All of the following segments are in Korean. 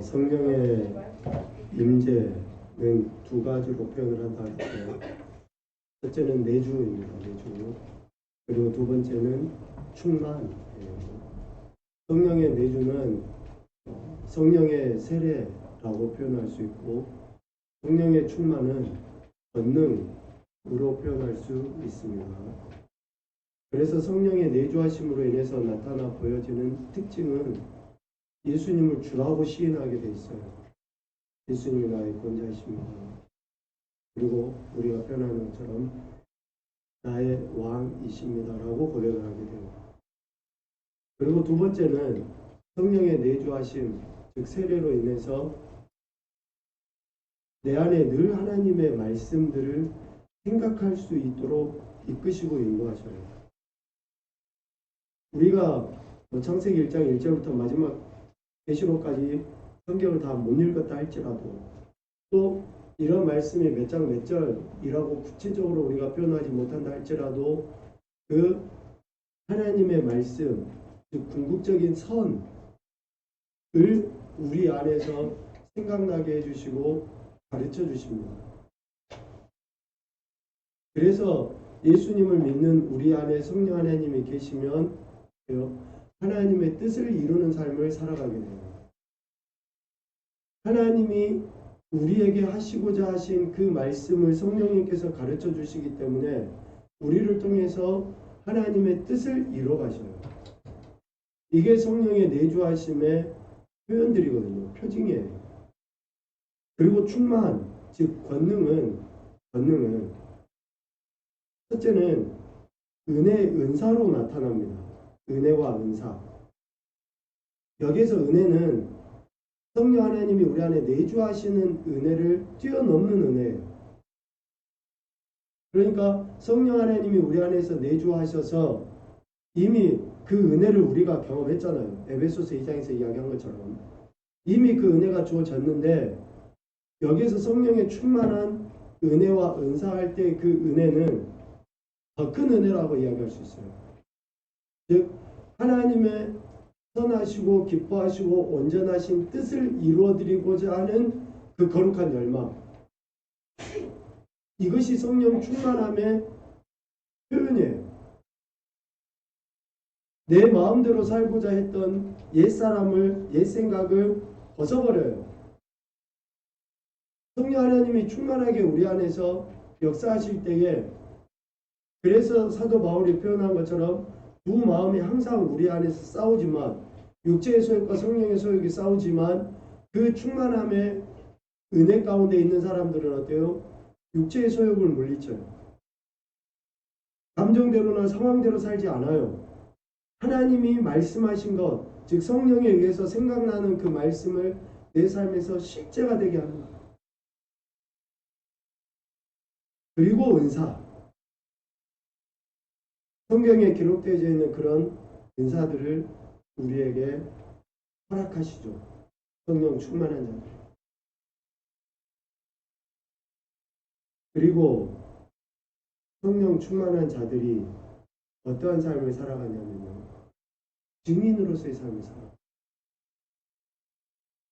성령의 임재는 두 가지로 표현을 한다 했어요. 첫째는 내주입니다. 내주. 그리고 두 번째는 충만이에요. 성령의 내주는 성령의 세례라고 표현할 수 있고, 성령의 충만은 권능으로 표현할 수 있습니다. 그래서 성령의 내주하심으로 인해서 나타나 보여지는 특징은 예수님을 주라고 시인하게 돼 있어요. 예수님이 나의 권자이십니다. 그리고 우리가 표현하는 것처럼 나의 왕이십니다 라고 고백을 하게 돼요. 그리고 두 번째는 성령의 내주하심, 즉 세례로 인해서 내 안에 늘 하나님의 말씀들을 생각할 수 있도록 이끄시고 인도하셔요. 우리가 창세기 1장 1절부터 마지막 계시록까지 성경을 다 못 읽었다 할지라도, 또 이런 말씀이 몇 장 몇 절이라고 구체적으로 우리가 표현하지 못한다 할지라도 그 하나님의 말씀, 즉 궁극적인 선을 우리 안에서 생각나게 해주시고 가르쳐 주십니다. 그래서 예수님을 믿는 우리 안에 성령 하나님이 계시면 하나님의 뜻을 이루는 삶을 살아가게 돼요. 하나님이 우리에게 하시고자 하신 그 말씀을 성령님께서 가르쳐 주시기 때문에 우리를 통해서 하나님의 뜻을 이루어 가셔요. 이게 성령의 내주하심의 표현들이거든요. 표징이에요. 그리고 충만, 즉 권능은 첫째는 은사로 나타납니다. 은혜와 은사. 여기에서 은혜는 성령 하나님이 우리 안에 내주하시는 은혜를 뛰어넘는 은혜예요. 그러니까 성령 하나님이 우리 안에서 내주하셔서 이미 그 은혜를 우리가 경험했잖아요. 에베소서 2장에서 이야기한 것처럼 이미 그 은혜가 주어졌는데, 여기에서 성령의 충만한 은혜와 은사할 때 그 은혜는 더 큰 은혜라고 이야기할 수 있어요. 즉 하나님의 선하시고 기뻐하시고 온전하신 뜻을 이루어드리고자 하는 그 거룩한 열망, 이것이 성령 충만함의 표현이에요. 내 마음대로 살고자 했던 옛사람을, 옛생각을 벗어버려요. 성령 하나님이 충만하게 우리 안에서 역사하실 때에, 그래서 사도 바울이 표현한 것처럼 두 마음이 항상 우리 안에서 싸우지만, 육체의 소욕과 성령의 소욕이 싸우지만 그 충만함의 은혜 가운데 있는 사람들은 어때요? 육체의 소욕을 물리쳐요. 감정대로나 상황대로 살지 않아요. 하나님이 말씀하신 것, 즉 성령에 의해서 생각나는 그 말씀을 내 삶에서 실제가 되게 합니다. 그리고 은사. 성경에 기록되어 있는 그런 은사들을 우리에게 허락하시죠. 성령 충만한 자들. 그리고 성령 충만한 자들이 어떠한 삶을 살아가냐면요, 증인으로서의 삶을 살아가요.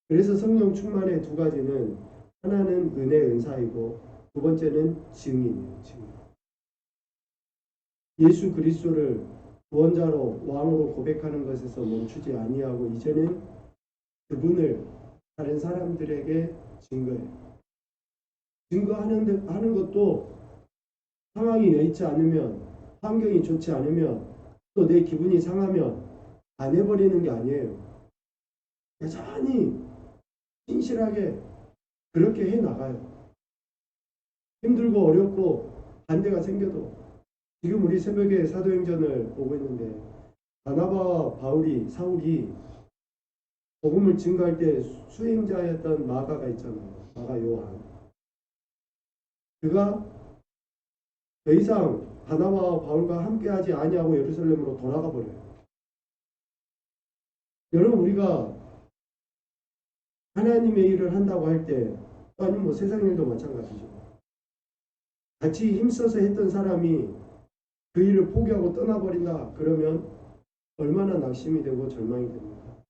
그래서 성령 충만의 두 가지는, 하나는 은혜 은사이고 두 번째는 증인이에요. 증인. 예수 그리스도를 구원자로 왕으로 고백하는 것에서 멈추지 아니하고 이제는 그분을 다른 사람들에게 증거하는 것도 상황이 여의치 않으면, 환경이 좋지 않으면, 또 내 기분이 상하면 안 해버리는 게 아니에요. 여전히 신실하게 그렇게 해나가요. 힘들고 어렵고 반대가 생겨도. 지금 우리 새벽에 사도행전을 보고 있는데, 바나바와 사울이 복음을 증거할 때 수행자였던 마가가 있잖아요. 마가 요한. 그가 더 이상 바나바와 바울과 함께하지 아니하고 예루살렘으로 돌아가 버려요. 여러분, 우리가 하나님의 일을 한다고 할 때, 아니면 세상 일도 마찬가지죠. 같이 힘써서 했던 사람이 그 일을 포기하고 떠나버린다 그러면 얼마나 낙심이 되고 절망이 됩니까?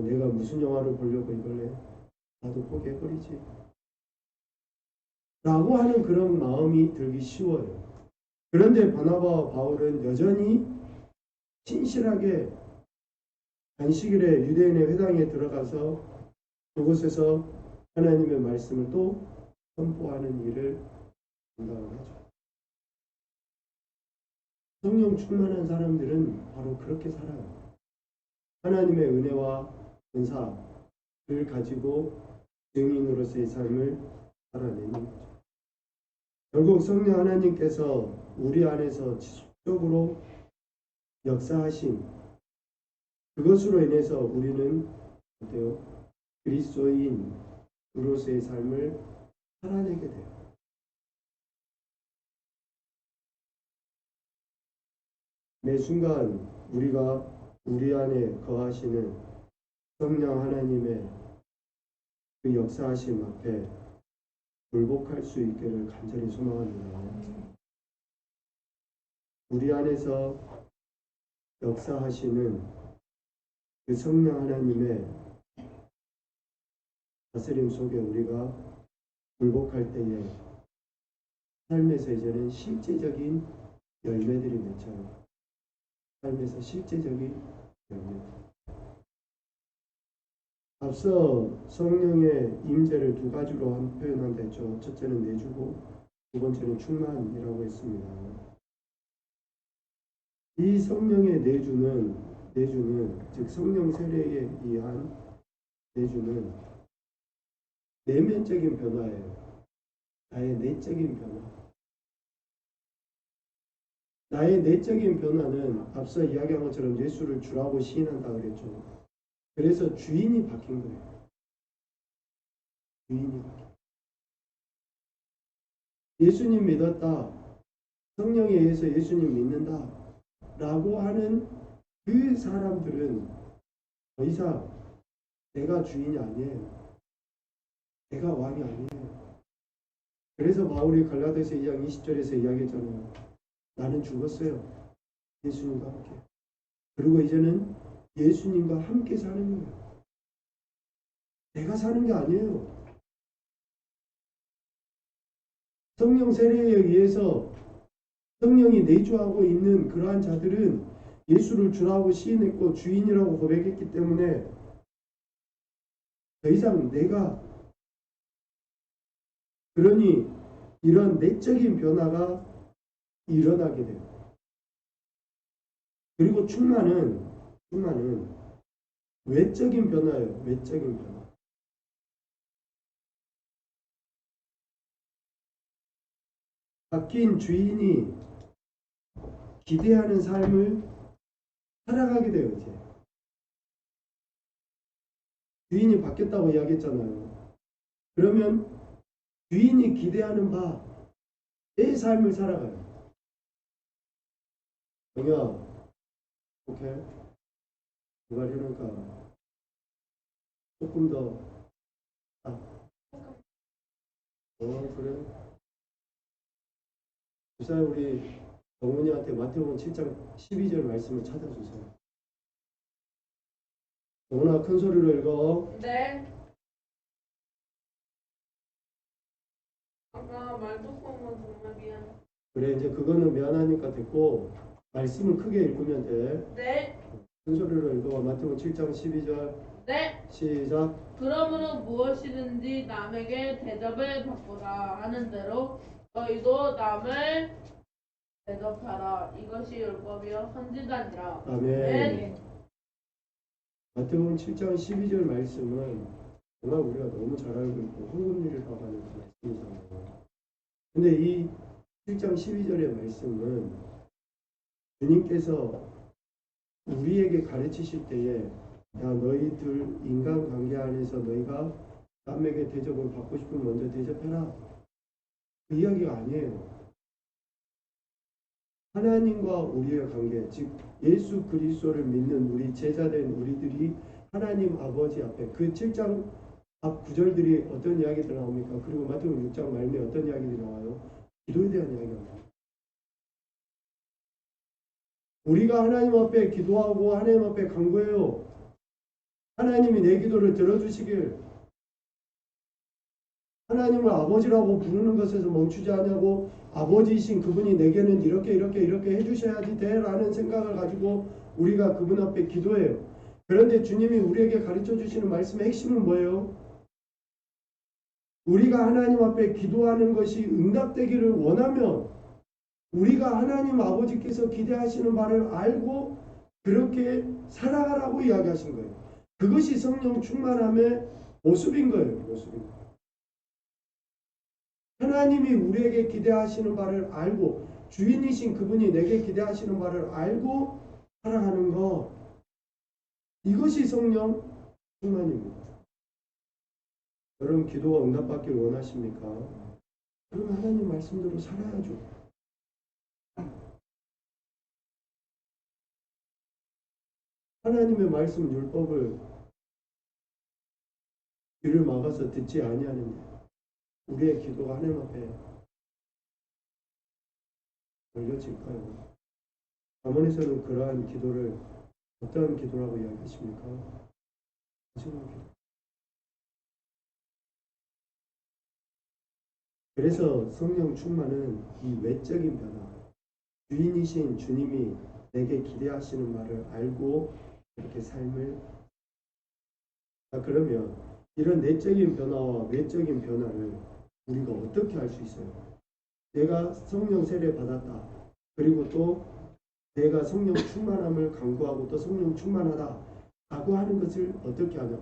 내가 무슨 영화를 보려고 이걸 해? 나도 포기해버리지. 라고 하는 그런 마음이 들기 쉬워요. 그런데 바나바와 바울은 여전히 신실하게 안식일에 유대인의 회당에 들어가서 그곳에서 하나님의 말씀을 또 선포하는 일을 감당을 하죠. 성령 충만한 사람들은 바로 그렇게 살아요. 하나님의 은혜와 은사를 가지고 증인으로서의 삶을 살아내는 거죠. 결국 성령 하나님께서 우리 안에서 지속적으로 역사하신 그것으로 인해서 우리는 어때요? 그리스도인으로서의 삶을 살아내게 돼요. 매 순간 우리가 우리 안에 거하시는 성령 하나님의 그 역사하심 앞에 굴복할 수 있기를 간절히 소망합니다. 우리 안에서 역사하시는 그 성령 하나님의 다스림 속에 우리가 굴복할 때에 삶에서 이제는 실제적인 열매들이 맺혀요. 삶에서 실제적인 열매. 앞서 성령의 임재를 두 가지로 표현한다 했죠. 첫째는 내주고 두 번째는 충만이라고 했습니다. 이 성령의 내주는 즉 성령 세례에 의한 내주는 내면적인 변화예요. 나의 내적인 변화. 나의 내적인 변화는 앞서 이야기한 것처럼 예수를 주라고 시인한다 그랬죠. 그래서 주인이 바뀐 거예요. 주인이 바뀐. 예수님 믿었다. 성령에 의해서 예수님 믿는다. 라고 하는 그 사람들은 더 이상 내가 주인이 아니에요. 내가 왕이 아니에요. 그래서 바울이 갈라디아서 2장 20절에서 이야기했잖아요. 나는 죽었어요. 예수님과 함께. 그리고 이제는 예수님과 함께 사는 거예요. 내가 사는 게 아니에요. 성령 세례에 의해서 성령이 내주하고 있는 그러한 자들은 예수를 주라고 시인했고 주인이라고 고백했기 때문에 더 이상 내가 그러니 이런 내적인 변화가 일어나게 돼요. 그리고 충만은 외적인 변화예요. 외적인 변화. 바뀐 주인이 기대하는 삶을 살아가게 돼요. 이제 주인이 바뀌었다고 이야기했잖아요. 그러면 주인이 기대하는 바의 삶을 살아가요. 영희야, 오케이? 누가 이러니까 조금 더 그래. 주사에 우리 정훈이한테 마태복음 7장 12절 말씀을 찾아주세요. 정훈아, 큰 소리로 읽어. 네. 아까 말뚝한 건 정말 미안. 그래, 이제 그거는 미안하니까 됐고 말씀을 크게 읽으면 돼. 네. 큰 소리로 읽어. 마태복음 7장 12절. 네. 시작. 그러므로 무엇이든지 남에게 대접을 받고자 하는 대로 너희도 남을 대접하라. 이것이 율법이요 선지자니라. 아멘. 네. 마태복음 7장 12절 말씀은 정말 우리가 너무 잘 알고 있고 황금률이라고 하는 그 말씀이잖아요. 근데 이 7장 12절의 말씀은 주님께서 우리에게 가르치실 때에 야, 너희들 인간관계 안에서 너희가 남에게 대접을 받고 싶으면 먼저 대접해라. 그 이야기가 아니에요. 하나님과 우리의 관계, 즉 예수 그리스도를 믿는 우리 제자된 우리들이 하나님 아버지 앞에 그 7장 앞 구절들이 어떤 이야기들 나옵니까? 그리고 마태복음 6장 말미에 어떤 이야기들이 나와요? 기도에 대한 이야기가 나와요. 우리가 하나님 앞에 기도하고 하나님 앞에 간구해요. 하나님이 내 기도를 들어주시길, 하나님을 아버지라고 부르는 것에서 멈추지 않냐고, 아버지이신 그분이 내게는 이렇게 해주셔야지 돼라는 생각을 가지고 우리가 그분 앞에 기도해요. 그런데 주님이 우리에게 가르쳐 주시는 말씀의 핵심은 뭐예요? 우리가 하나님 앞에 기도하는 것이 응답되기를 원하면 우리가 하나님 아버지께서 기대하시는 바를 알고 그렇게 살아가라고 이야기하신 거예요. 그것이 성령 충만함의 모습인 거예요. 모습인 거예요. 하나님이 우리에게 기대하시는 바를 알고 주인이신 그분이 내게 기대하시는 바를 알고 살아가는 것, 이것이 성령 충만입니다. 여러분 기도가 응답받기를 원하십니까? 그럼 하나님 말씀대로 살아야죠. 하나님의 말씀 율법을 귀를 막아서 듣지 아니하는데 우리의 기도가 하나님 앞에 열려질까요? 잠언에서는 그러한 기도를 어떠한 기도라고 이야기하십니까? 거짓말 기도. 그래서 성령 충만은 이 외적인 변화, 주인이신 주님이 내게 기대하시는 말을 알고 그렇게 삶을, 그러면 이런 내적인 변화와 외적인 변화를 우리가 어떻게 할 수 있어요? 내가 성령 세례 받았다. 그리고 또 내가 성령 충만함을 강구하고 또 성령 충만하다 라고 하는 것을 어떻게 하냐?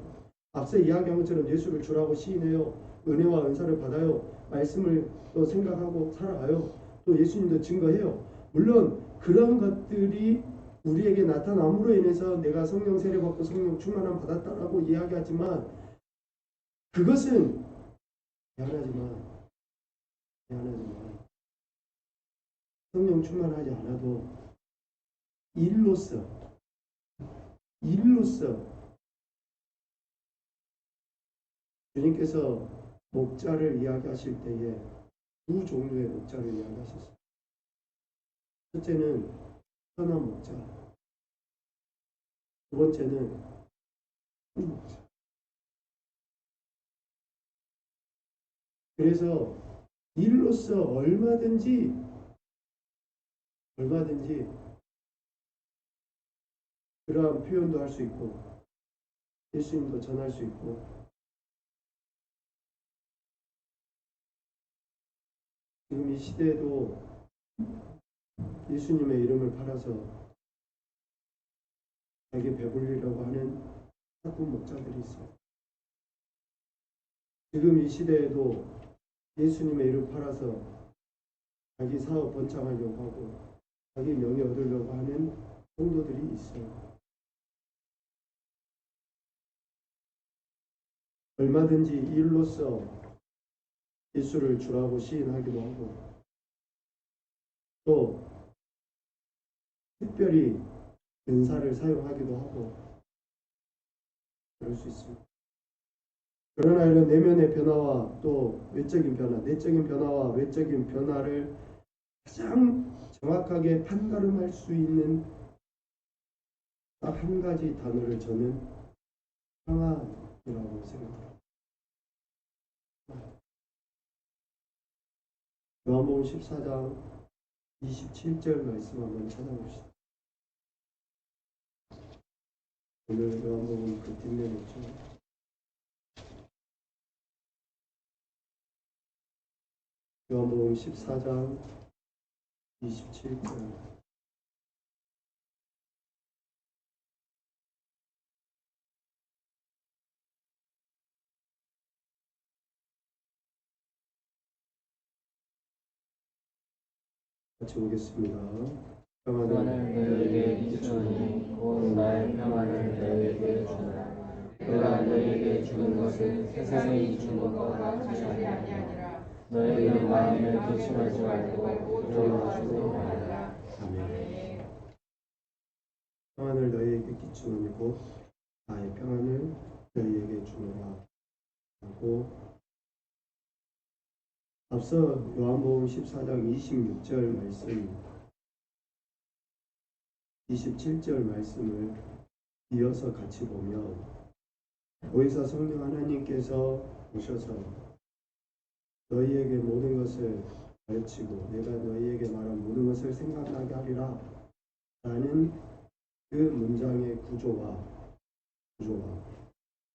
앞서 이야기한 것처럼 예수를 주라고 시인해요. 은혜와 은사를 받아요. 말씀을 또 생각하고 살아가요. 또 예수님도 증거해요. 물론 그런 것들이 우리에게 나타남으로 인해서 내가 성령 세례 받고 성령 충만함 받았다라고 이야기하지만 그것은 미안하지만 성령 충만하지 않아도 일로서 주님께서 목자를 이야기하실 때에 두 종류의 목자를 이야기하셨어요. 첫째는 선한 목자, 두 번째는 큰 목자. 그래서 일로서 얼마든지 그러한 표현도 할 수 있고 예수님도 전할 수 있고, 지금 이 시대에도 예수님의 이름을 팔아서 자기 배불리려고 하는 나쁜 목자들이 있어요. 지금 이 시대에도 예수님의 이름 팔아서 자기 사업 번창하려고 하고 자기 명예 얻으려고 하는 성도들이 있어요. 얼마든지 일로서 예수를 주라고 시인하기도 하고 또 특별히 은사를 사용하기도 하고 그럴 수 있습니다. 그러나 이런 내면의 변화와 또 외적인 변화, 내적인 변화와 외적인 변화를 가장 정확하게 판가름할 수 있는 딱 한 가지 단어를 저는 평안이라고 생각합니다. 요한복음 14장 27절 말씀 한번 찾아봅시다. 오늘 요한복음 그 뒷면에 있죠. 요한복음 14장 27절. 같이 보겠습니다. 평안을 너희에게 주노니 곧 나의 평안을 너희에게 주노라. 내가 너희에게 주는 것은 세상이 주는 것과 같지 아니하니라. 너희는 마음을 근심하지 말고 두려워하지도 말라. 아멘. 평안을 너희에게 끼치노니 곧 나의 평안을 너희에게 주노라 하고, 앞서 요한복음 14장 26절 말씀, 27절 말씀을 이어서 같이 보면 보혜사 성령 하나님께서 오셔서 너희에게 모든 것을 가르치고 내가 너희에게 말한 모든 것을 생각나게 하리라 라는 그 문장의 구조와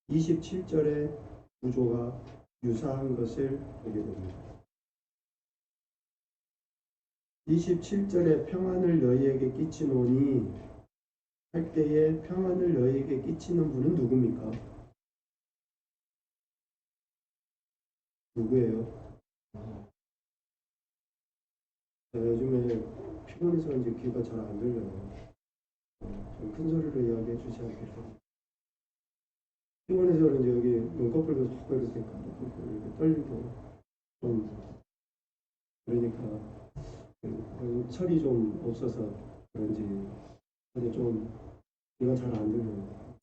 27절의 구조가 유사한 것을 보게 됩니다. 27절에 평안을 너희에게 끼치노니 할 때에 평안을 너희에게 끼치는 분은 누굽니까? 누구예요? 요즘에 피곤해서 이제 귀가 잘 안 들려요. 좀 큰 소리로 이야기해 주지 않겠어요? 피곤해서 그런지 여기 눈꺼풀도 자꾸 이렇게 떨리고 좀 그러니까 철이 좀 없어서 그런지 근데 좀 귀가 잘 안 들려요.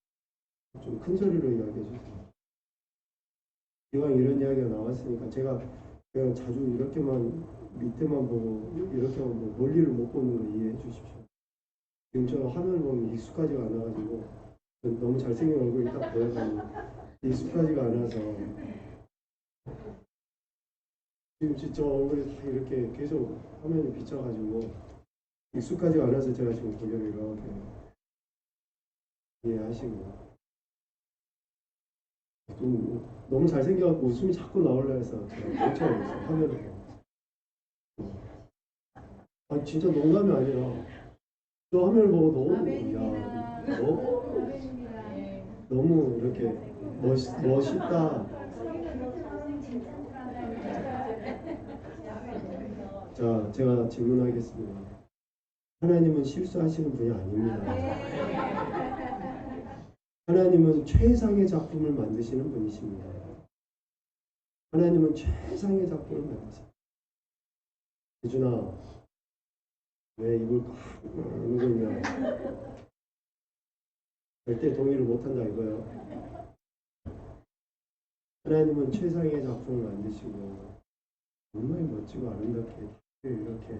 좀 큰 소리로 이야기해 주세요. 이왕 이런 이야기가 나왔으니까 제가 그냥 자주 이렇게만 밑에만 보고 이렇게만 보고 멀리를 못 보는 거 이해해 주십시오. 지금 저 화면을 보면 익숙하지가 않아가지고 너무 잘생긴 얼굴이 딱 보여가지고 익숙하지가 않아서 지금 진짜 얼굴이 다 이렇게 계속 화면이 비쳐가지고 익숙하지가 않아서 제가 지금 고개를 이렇게 이해하시고 좀 너무 잘생겨갖고 웃음이 자꾸 나오려 해서 제가 멈춰있어요. 화면을 보고. 아 진짜 농담이 아니라 저 화면을 보고 너무 너무 이렇게 멋있다. 자, 제가 질문하겠습니다. 하나님은 실수하시는 분이 아닙니다. 하나님은 최상의 작품을 만드시는 분이십니다. 하나님은 최상의 작품을 만드십니다. 예준아, 왜 입을 꽉 누르고 있냐? 절대 동의를 못한다 이거요. 하나님은 최상의 작품을 만드시고 정말 멋지고 아름답게 이렇게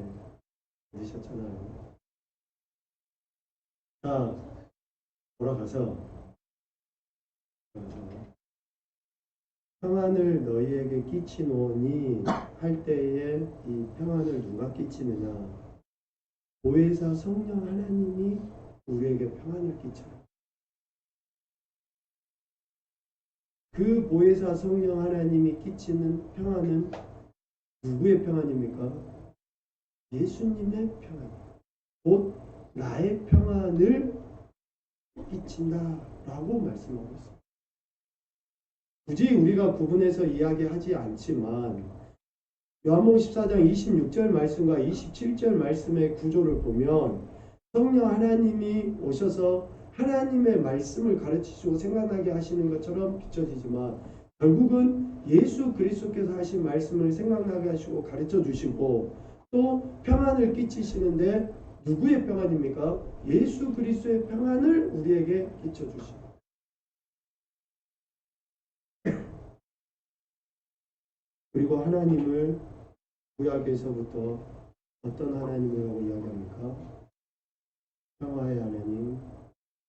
만드셨잖아요. 자, 돌아가서 평안을 너희에게 끼치노니 할 때에 이 평안을 누가 끼치느냐? 보혜사 성령 하나님이 우리에게 평안을 끼쳐요. 그 보혜사 성령 하나님이 끼치는 평안은 누구의 평안입니까? 예수님의 평안. 곧 나의 평안을 끼친다라고 말씀하고 있습니다. 굳이 우리가 구분해서 이야기하지 않지만 요한복음 14장 26절 말씀과 27절 말씀의 구조를 보면 성령 하나님이 오셔서 하나님의 말씀을 가르치시고 생각나게 하시는 것처럼 비춰지지만 결국은 예수 그리스도께서 하신 말씀을 생각나게 하시고 가르쳐 주시고 또 평안을 끼치시는데 누구의 평안입니까? 예수 그리스도의 평안을 우리에게 끼쳐 주십니다. 그리고 하나님을 구약에서부터 어떤 하나님이라고 이야기합니까? 평화의 하나님,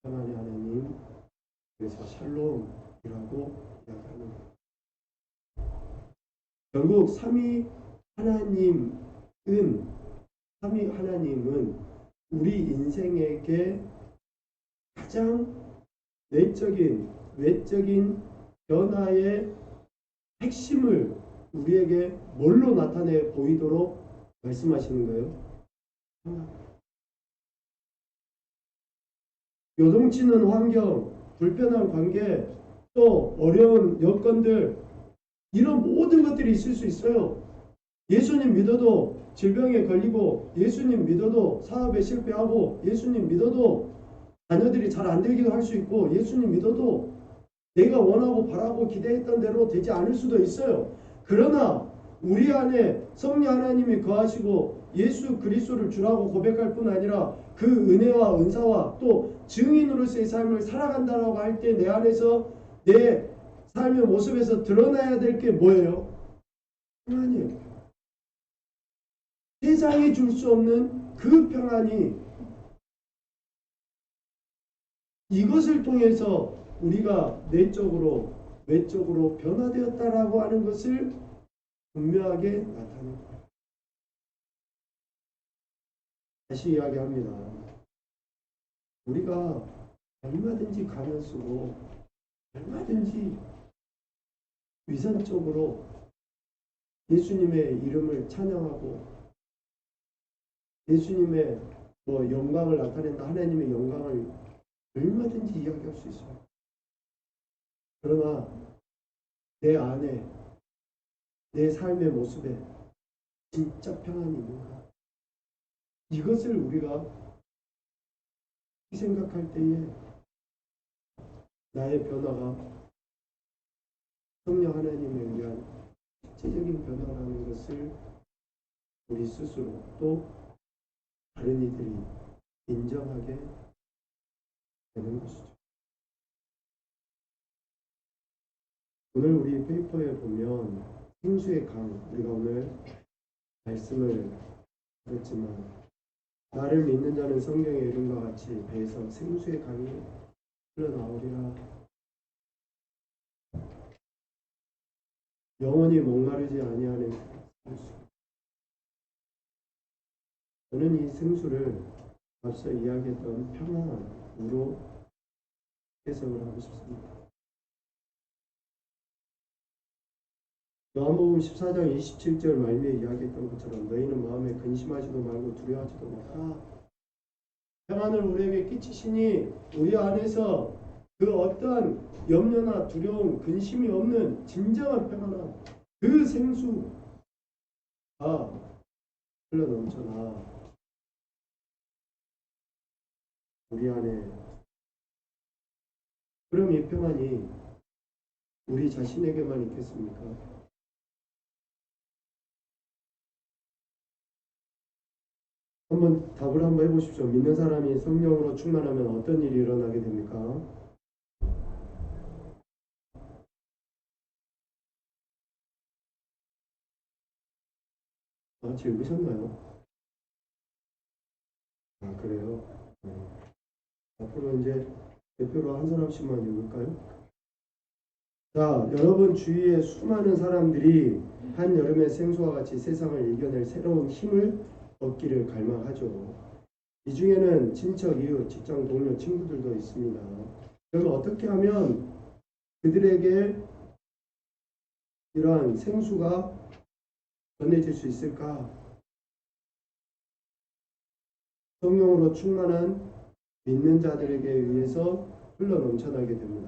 평안의 하나님, 그래서 샬롬이라고 이야기합니다. 결국 삼위 하나님은 우리 인생에게 가장 내적인, 외적인 변화의 핵심을 우리에게 뭘로 나타내 보이도록 말씀하시는 거예요? 요동치는 환경, 불편한 관계, 또 어려운 여건들 이런 모든 것들이 있을 수 있어요. 예수님 믿어도 질병에 걸리고 예수님 믿어도 사업에 실패하고 예수님 믿어도 자녀들이 잘 안 되기도 할 수 있고 예수님 믿어도 내가 원하고 바라고 기대했던 대로 되지 않을 수도 있어요. 그러나 우리 안에 성령 하나님이 거하시고 예수 그리스도를 주라고 고백할 뿐 아니라 그 은혜와 은사와 또 증인으로서의 삶을 살아간다라고 할 때 내 안에서 내 삶의 모습에서 드러나야 될 게 뭐예요? 평안이에요. 세상이 줄 수 없는 그 평안이 이것을 통해서 우리가 내적으로 외적으로 변화되었다라고 하는 것을 분명하게 나타냅니다. 다시 이야기합니다. 우리가 얼마든지 가면 쓰고 얼마든지 위선적으로 예수님의 이름을 찬양하고 예수님의 영광을 나타낸다, 하나님의 영광을 얼마든지 이야기할 수 있어요. 그러나 내 안에 내 삶의 모습에 진짜 평안이 있는가? 이것을 우리가 생각할 때에 나의 변화가 성령 하나님에 의한 실제적인 변화라는 것을 우리 스스로 또 다른 이들이 인정하게 되는 것이죠. 오늘 우리 페이퍼에 보면 생수의 강, 우리가 오늘 말씀을 들었지만 나를 믿는 자는 성경의 이름과 같이 배에서 생수의 강이 흘러나오리라. 영원히 목마르지 아니하는 생수. 저는 이 생수를 앞서 이야기했던 평안으로 해석을 하고 싶습니다. 요한복음 14장 27절 말미에 이야기했던 것처럼 너희는 마음에 근심하지도 말고 두려워하지도 마라. 평안을 우리에게 끼치시니 우리 안에서 그 어떠한 염려나 두려움, 근심이 없는 진정한 평안함, 그 생수가 흘러넘쳐나 우리 안에. 그럼 이 평안이 우리 자신에게만 있겠습니까? 한번 답을 한번 해보십시오. 믿는 사람이 성령으로 충만하면 어떤 일이 일어나게 됩니까? 같이 읽으셨나요? 아, 그래요? 앞으로 이제 대표로 한 사람씩만 읽을까요? 자, 여러분 주위에 수많은 사람들이 한여름의 생수와 같이 세상을 이겨낼 새로운 힘을 얻기를 갈망하죠. 이 중에는 친척, 이웃, 직장 동료, 친구들도 있습니다. 그러면 어떻게 하면 그들에게 이러한 생수가 전해질 수 있을까? 성령으로 충만한 믿는 자들에게 의해서 흘러 넘쳐나게 됩니다.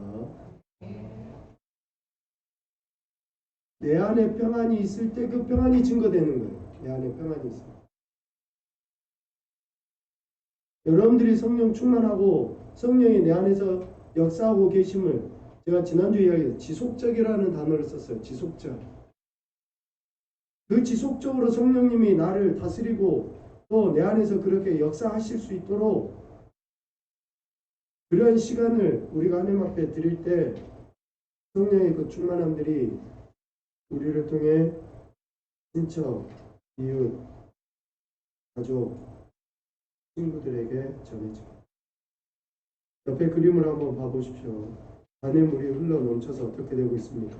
내 안에 평안이 있을 때 그 평안이 증거되는 거예요. 내 안에 평안이 있을 때. 여러분들이 성령 충만하고 성령이 내 안에서 역사하고 계심을 제가 지난주에 이야기했어요. 지속적이라는 단어를 썼어요. 지속적. 그 지속적으로 성령님이 나를 다스리고 또 내 안에서 그렇게 역사하실 수 있도록 그런 시간을 우리가 하나님 앞에 드릴 때 성령의 그 충만함들이 우리를 통해 친척, 이웃, 가족, 친구들에게 전해집니다. 옆에 그림을 한번 봐보십시오. 잔의 물이 흘러 넘쳐서 어떻게 되고 있습니까?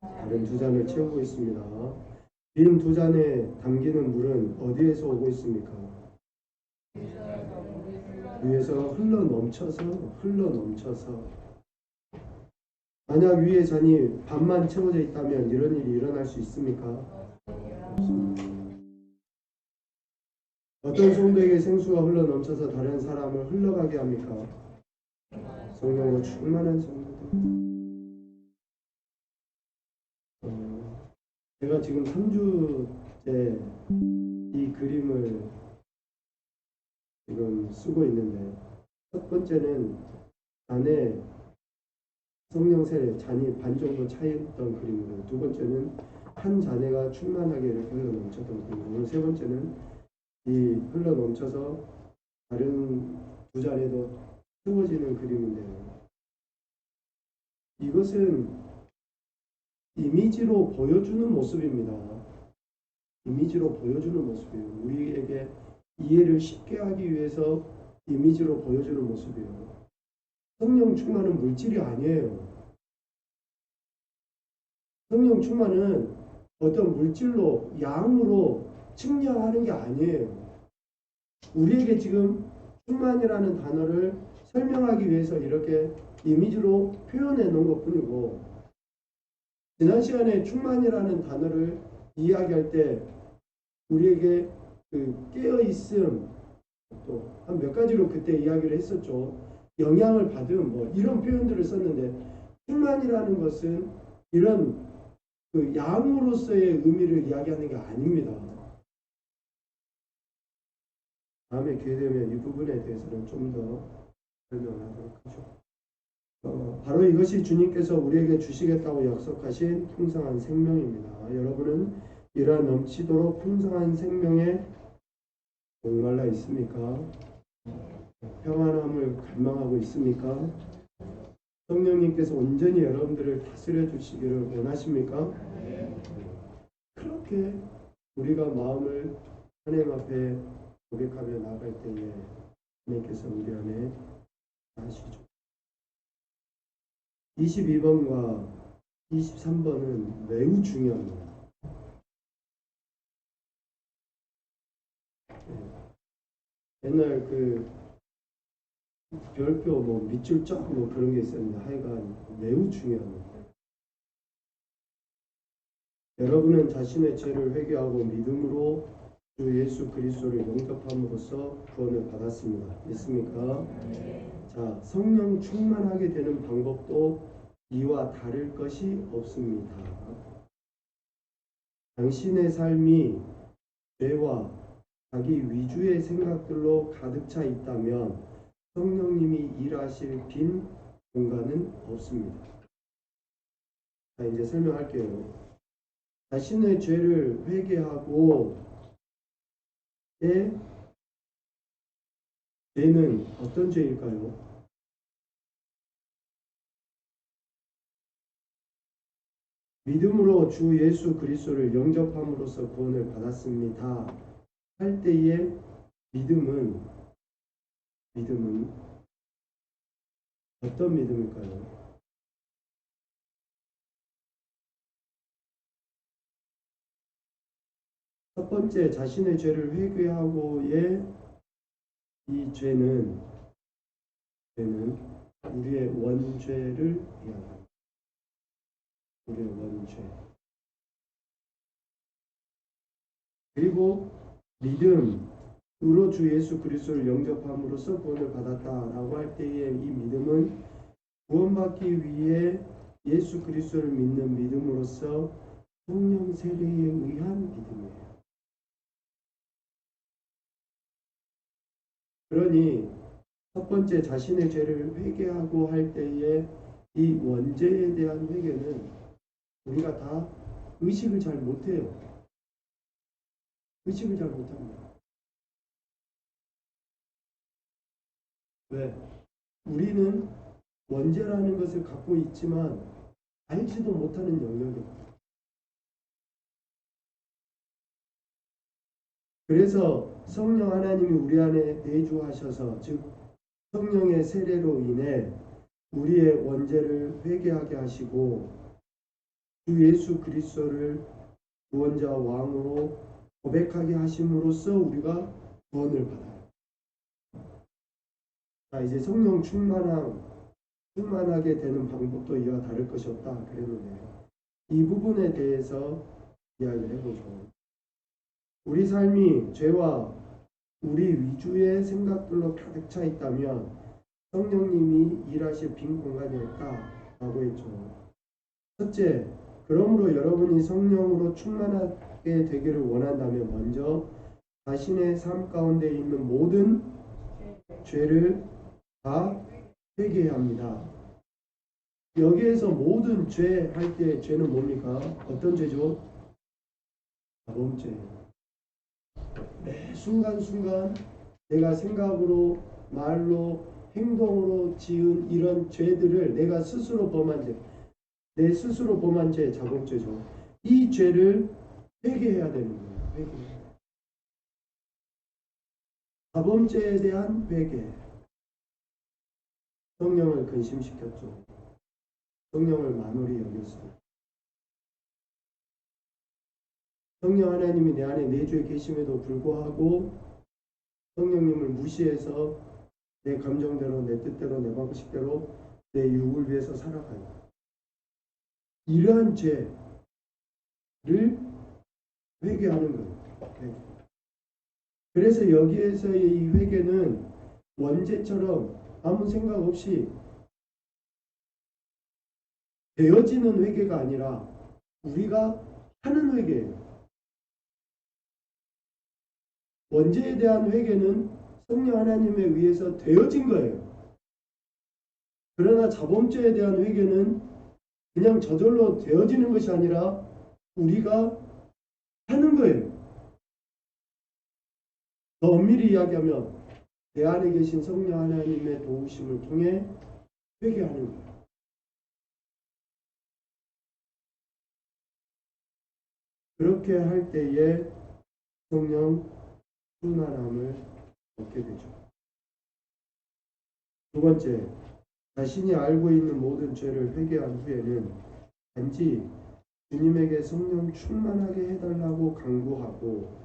다른 두 잔을 채우고 있습니다. 빈 두 잔에 담기는 물은 어디에서 오고 있습니까? 위에서 흘러 넘쳐서 만약 위에 잔이 반만 채워져 있다면 이런 일이 일어날 수 있습니까? 없습니다. 어떤 성도에게 생수가 흘러 넘쳐서 다른 사람을 흘러가게 합니까? 성령으로 충만한 성도들. 제가 지금 3주째 이 그림을 지금 쓰고 있는데 첫 번째는 잔에 성령 세례 잔이 반 정도 차있던 그림이고요. 두 번째는 한 잔해가 충만하게 이렇게 흘러 넘쳤던 그림이고 세 번째는 이 흘러 넘쳐서 다른 두 잔에도 채워지는 그림인데요. 이것은 이미지로 보여주는 모습입니다. 이미지로 보여주는 모습이에요. 우리에게 이해를 쉽게 하기 위해서 이미지로 보여주는 모습이에요. 성령 충만은 물질이 아니에요. 성령 충만은 어떤 물질로 양으로 측량하는 게 아니에요. 우리에게 지금 충만이라는 단어를 설명하기 위해서 이렇게 이미지로 표현해 놓은 것 뿐이고, 지난 시간에 충만이라는 단어를 이야기할 때 우리에게 그 깨어있음, 또 한 몇 가지로 그때 이야기를 했었죠. 영향을 받음, 뭐 이런 표현들을 썼는데, 충만이라는 것은 이런 그 양으로서의 의미를 이야기하는 게 아닙니다. 다음에 기회 되면 이 부분에 대해서는 좀 더 설명을 하도록 하죠. 바로 이것이 주님께서 우리에게 주시겠다고 약속하신 풍성한 생명입니다. 여러분은 이러한 넘치도록 풍성한 생명에 목말라 있습니까? 평안함을 갈망하고 있습니까? 성령님께서 온전히 여러분들을 다스려 주시기를 원하십니까? 그렇게 우리가 마음을 하나님 앞에 고백하며 나아갈 때에 하나님께서 우리 안에 하시죠. 22번과 23번은 매우 중요합니다. 옛날 그 별표 뭐 밑줄 쫙 뭐 그런 게 있었는데 하여간 매우 중요합니다. 여러분은 자신의 죄를 회개하고 믿음으로 주 예수 그리스도를 영접함으로써 구원을 받았습니다. 믿습니까? 자, 성령 충만하게 되는 방법도 이와 다를 것이 없습니다. 당신의 삶이 죄와 자기 위주의 생각들로 가득 차 있다면 성령님이 일하실 빈 공간은 없습니다. 자, 이제 설명할게요. 자신의 죄를 회개하고 죄는 어떤 죄일까요? 믿음으로 주 예수 그리스도를 영접함으로써 구원을 받았습니다. 할 때의 믿음은 어떤 믿음일까요? 첫 번째, 자신의 죄를 회개하고의 이 죄는 우리의 원죄를 이야기합니다. 우리의 원죄. 그리고 믿음으로 주 예수 그리스도를 영접함으로써 구원을 받았다라고 할 때의 이 믿음은 구원받기 위해 예수 그리스도를 믿는 믿음으로써 성령 세례에 의한 믿음이에요. 그러니 첫 번째 자신의 죄를 회개하고 할 때의 이 원죄에 대한 회개는 우리가 다 의식을 잘 못해요. 의식을 잘 못합니다. 왜? 우리는 원죄라는 것을 갖고 있지만 알지도 못하는 영역이에요. 그래서 성령 하나님이 우리 안에 내주하셔서, 즉 성령의 세례로 인해 우리의 원죄를 회개하게 하시고 주 예수 그리스도를 구원자 왕으로 고백하게 하심으로써 우리가 구원을 받아요. 자, 이제 성령 충만하게 되는 방법도 이와 다를 것이 없다 그랬는데, 이 부분에 대해서 이야기를 해보죠. 우리 삶이 죄와 우리 위주의 생각들로 가득 차 있다면 성령님이 일하실 빈 공간이 없다라고 했죠. 첫째, 그러므로 여러분이 성령으로 충만하게 되기를 원한다면 먼저 자신의 삶 가운데 있는 모든 죄를 다 회개해야 합니다. 여기에서 모든 죄 할 때 죄는 뭡니까? 어떤 죄죠? 자범죄. 매 순간순간 내가 생각으로, 말로, 행동으로 지은 이런 죄들을 내가 스스로 범한 죄, 내 스스로 범한 죄, 자범죄죠. 이 죄를 회개해야 되는 거예요. 회개. 자범죄에 대한 회개. 성령을 근심시켰죠. 성령을 만홀히 여겼어요. 성령 하나님이 내 안에 내주에 계심에도 불구하고 성령님을 무시해서 내 감정대로, 내 뜻대로, 내 방식대로 내 육을 위해서 살아가요. 이러한 죄를 회개하는 거예요. 그래서 여기에서의 이 회개는 원죄처럼 아무 생각 없이 되어지는 회개가 아니라 우리가 하는 회개예요. 원죄에 대한 회개는 성령 하나님에 의해서 되어진 거예요. 그러나 자범죄에 대한 회개는 그냥 저절로 되어지는 것이 아니라 우리가 하는 거예요. 더 엄밀히 이야기하면 내 안에 계신 성령 하나님의 도우심을 통해 회개하는 거예요. 그렇게 할 때에 성령 충만함을 얻게 되죠. 두 번째, 자신이 알고 있는 모든 죄를 회개한 후에는 단지 주님에게 성령 충만하게 해달라고 간구하고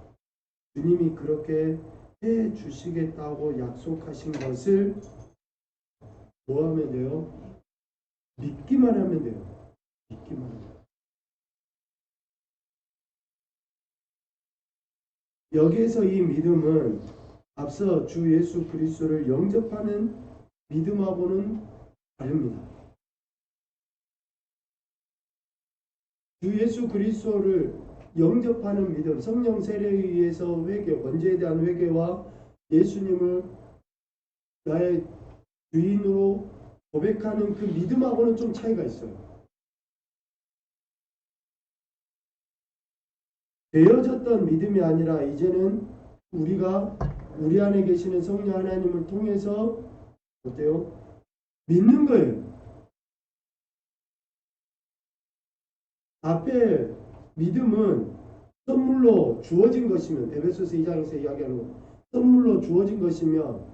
주님이 그렇게 해 주시겠다고 약속하신 것을 뭐 하면 돼요? 믿기만 하면 돼요. 믿기만 하면 돼요. 여기에서 이 믿음은 앞서 주 예수 그리스도를 영접하는 믿음하고는 다릅니다. 주 예수 그리스도를 영접하는 믿음, 성령 세례에 의해서 회개, 원죄에 대한 회개와 예수님을 나의 주인으로 고백하는 그 믿음하고는 좀 차이가 있어요. 되어졌던 믿음이 아니라 이제는 우리가 우리 안에 계시는 성령 하나님을 통해서 어때요? 믿는 거예요. 앞에 믿음은 선물로 주어진 것이면 에베소서 2장에서 이야기하는 거 선물로 주어진 것이면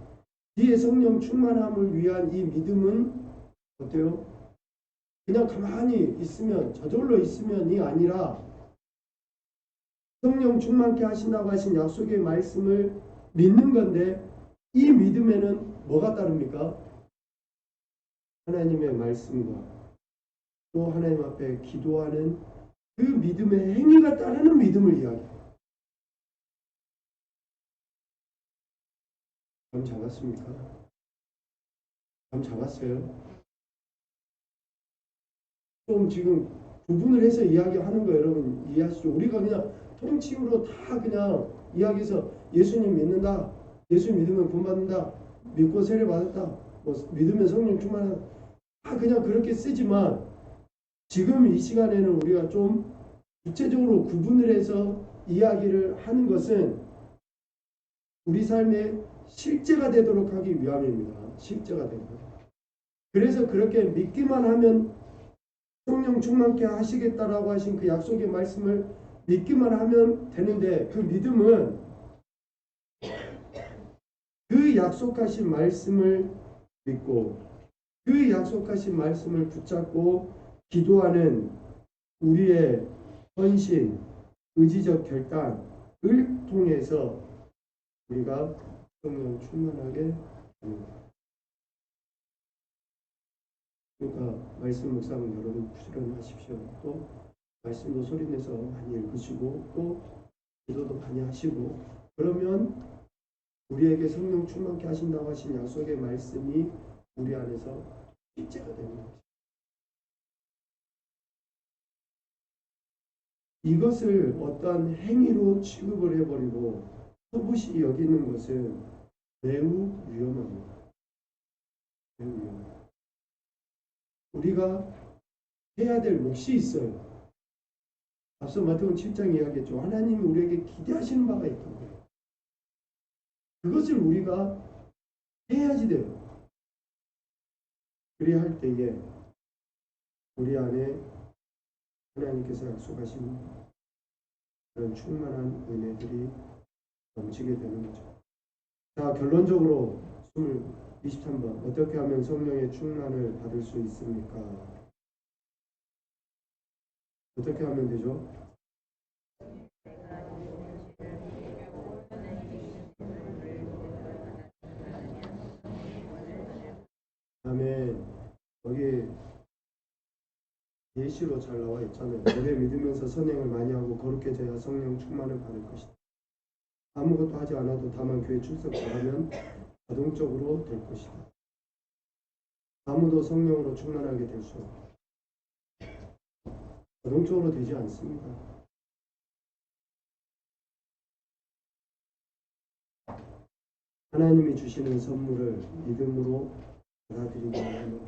뒤에 성령 충만함을 위한 이 믿음은 어때요? 그냥 가만히 있으면 저절로 있으면이 아니라 성령 충만케 하신다고 하신 약속의 말씀을 믿는 건데 이 믿음에는 뭐가 따릅니까? 하나님의 말씀과 또 하나님 앞에 기도하는 그 믿음의 행위가 따르는 믿음을 이야기해요. 감 잡았습니까? 감 잡았어요? 좀 지금 구분을 해서 이야기하는 거 여러분 이해하시죠? 우리가 그냥 통칭으로 다 그냥 이야기해서 예수님 믿는다. 예수 믿으면 구원받는다. 믿고 세례 받았다. 뭐 믿으면 성령 충만하다. 다 그냥 그렇게 쓰지만 지금 이 시간에는 우리가 좀 구체적으로 구분을 해서 이야기를 하는 것은 우리 삶의 실제가 되도록 하기 위함입니다. 실제가 되도록. 그래서 그렇게 믿기만 하면 성령 충만케 하시겠다라고 하신 그 약속의 말씀을 믿기만 하면 되는데 그 믿음은 그 약속하신 말씀을 믿고 그 약속하신 말씀을 붙잡고 기도하는 우리의 헌신, 의지적 결단을 통해서 우리가 성령 충만하게 됩니다. 그러니까 말씀 묵상은 여러분 부지런하십시오. 또 말씀도 소리내서 많이 읽으시고 또 기도도 많이 하시고 그러면 우리에게 성령 충만케 하신다고 하신 약속의 말씀이 우리 안에서 실제가 되는 것입니다. 이것을 어떠한 행위로 취급을 해버리고 소부시 여기는 것은 매우 위험합니다. 매우 위험합니다. 우리가 해야 될 몫이 있어요. 앞서 마태복음 7장 이야기했죠. 하나님이 우리에게 기대하시는 바가 있다고요. 그것을 우리가 해야지 돼요. 그래야 할 때에 우리 안에 하나님께서 약속하신 그런 충만한 은혜들이 넘치게 되는 거죠. 자, 결론적으로 23번 어떻게 하면 성령의 충만을 받을 수 있습니까? 어떻게 하면 되죠? 다음에 여기 예시로 잘 나와 있잖아요. 오래 믿으면서 선행을 많이 하고 거룩해져야 성령 충만을 받을 것이다. 아무것도 하지 않아도 다만 교회 출석 잘하면 자동적으로 될 것이다. 아무도 성령으로 충만하게 될 수 없다. 자동적으로 되지 않습니다. 하나님이 주시는 선물을 믿음으로 받아들이기 하는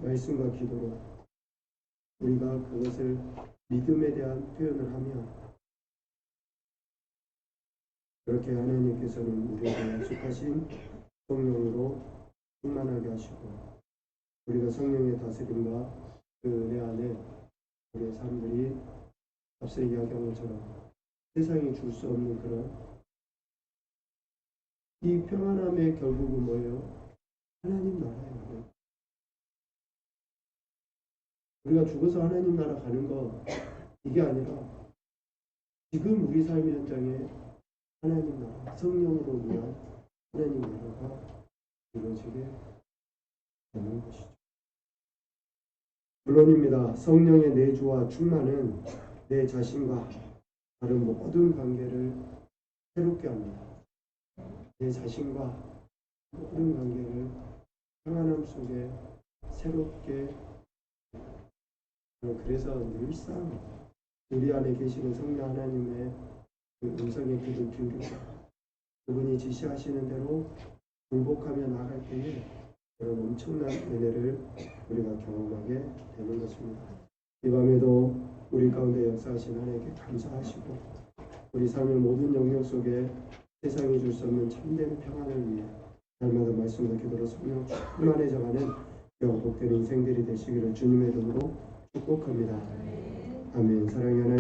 말씀과 기도로 우리가 그것을 믿음에 대한 표현을 하면 그렇게 하나님께서는 우리에게 약속하신 성령으로 충만하게 하시고 우리가 성령의 다스림과 그 은혜 안에 우리의 삶들이 앞서 이야기한 것처럼 세상이 줄 수 없는 그런 이 평안함의 결국은 뭐예요? 하나님 나라예요. 우리가 죽어서 하나님 나라 가는 거 이게 아니라 지금 우리 삶의 현장에 하나님 나라, 성령으로 위한 하나님 나라가 이루어지게 되는 것이죠. 물론입니다. 성령의 내주와 충만은 내 자신과 다른 모든 관계를 새롭게 합니다. 내 자신과 모든 관계를 평안함 속에 새롭게 그래서 늘상 우리 안에 계시는 성령 하나님의 그 음성의 귀를 기울이고 그분이 지시하시는 대로 굴복하며 나아갈 때에 그런 엄청난 은혜를 우리가 경험하게 되는 것입니다. 이 밤에도 우리 가운데 역사하신 하나님께 감사하시고 우리 삶의 모든 영역 속에 세상이 줄 수 없는 참된 평안을 위해 날마다 말씀과 기도로 성령 충만해져가는 영복된 인생들이 되시기를 주님의 이름으로 축복합니다. 아멘. 사랑하는